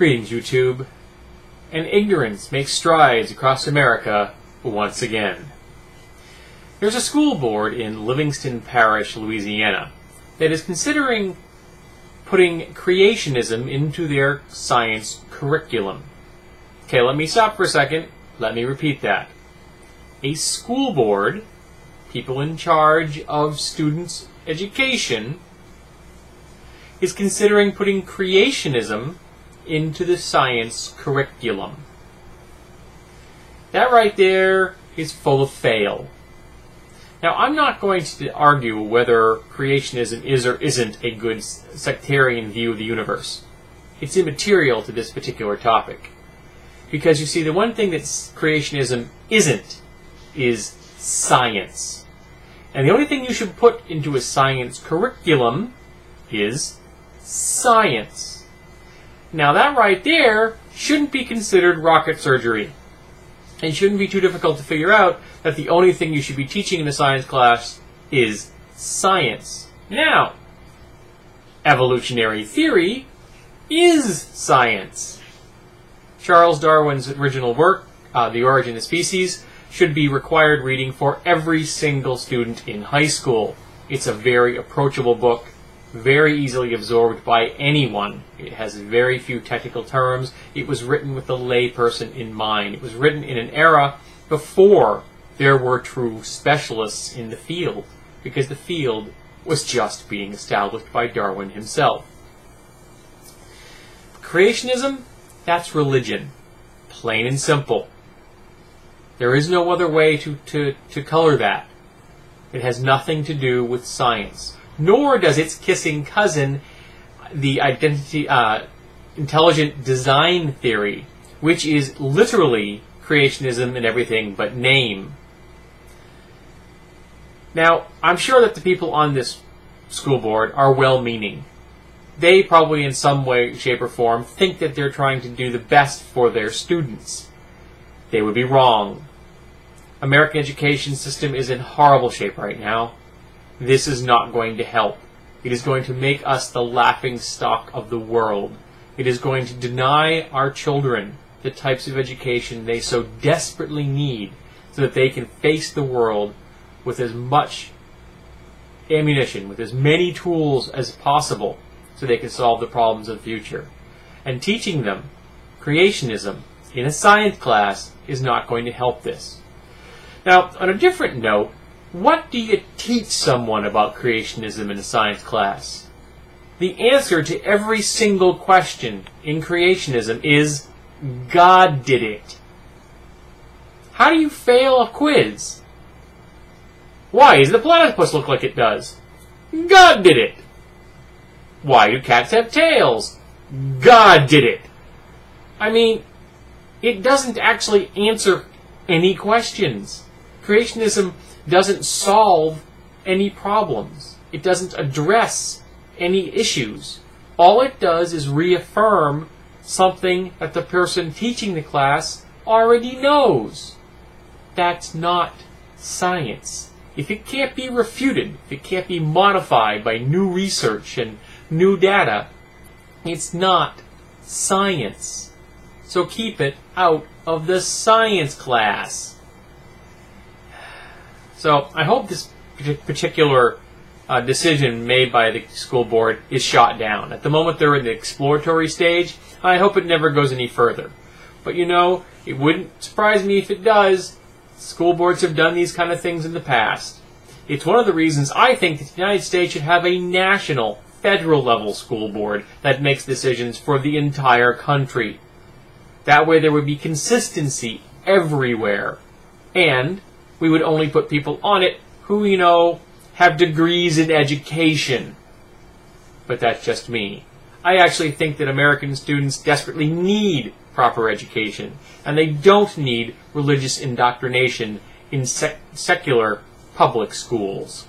Greetings, YouTube. And ignorance makes strides across America once again. There's a school board in Livingston Parish, Louisiana, that is considering putting creationism into their science curriculum. Okay, let me stop for a second. Let me repeat that. A school board, people in charge of students' education, is considering putting creationism into the science curriculum. That right there is full of fail. Now, I'm not going to argue whether creationism is or isn't a good sectarian view of the universe. It's immaterial to this particular topic. Because, you see, the one thing that creationism isn't is science. And the only thing you should put into a science curriculum is science. Now, that right there shouldn't be considered rocket surgery. It shouldn't be too difficult to figure out that the only thing you should be teaching in a science class is science. Now, evolutionary theory is science. Charles Darwin's original work, The Origin of Species, should be required reading for every single student in high school. It's a very approachable book, very easily absorbed by anyone. It has very few technical terms. It was written with the layperson in mind. It was written in an era before there were true specialists in the field, because the field was just being established by Darwin himself. Creationism, that's religion. Plain and simple. There is no other way to color that. It has nothing to do with science. Nor does its kissing cousin, the intelligent design theory, which is literally creationism in everything but name. Now, I'm sure that the people on this school board are well-meaning. They probably in some way, shape, or form think that they're trying to do the best for their students. They would be wrong. American education system is in horrible shape right now. This is not going to help. It is going to make us the laughing stock of the world. It is going to deny our children the types of education they so desperately need so that they can face the world with as much ammunition, with as many tools as possible, so they can solve the problems of the future. And teaching them creationism in a science class is not going to help this. Now, on a different note, what do you teach someone about creationism in a science class? The answer to every single question in creationism is God did it. How do you fail a quiz? Why does the platypus look like it does? God did it. Why do cats have tails? God did it. I mean, it doesn't actually answer any questions. Creationism doesn't solve any problems. It doesn't address any issues. All it does is reaffirm something that the person teaching the class already knows. That's not science. If it can't be refuted, if it can't be modified by new research and new data, it's not science. So keep it out of the science class. So I hope this particular decision made by the school board is shot down. At the moment they're in the exploratory stage. I hope it never goes any further. But you know, it wouldn't surprise me if it does. School boards have done these kind of things in the past. It's one of the reasons I think that the United States should have a national, federal level school board that makes decisions for the entire country. That way there would be consistency everywhere. And we would only put people on it who, you know, have degrees in education. But that's just me. I actually think that American students desperately need proper education, and they don't need religious indoctrination in secular public schools.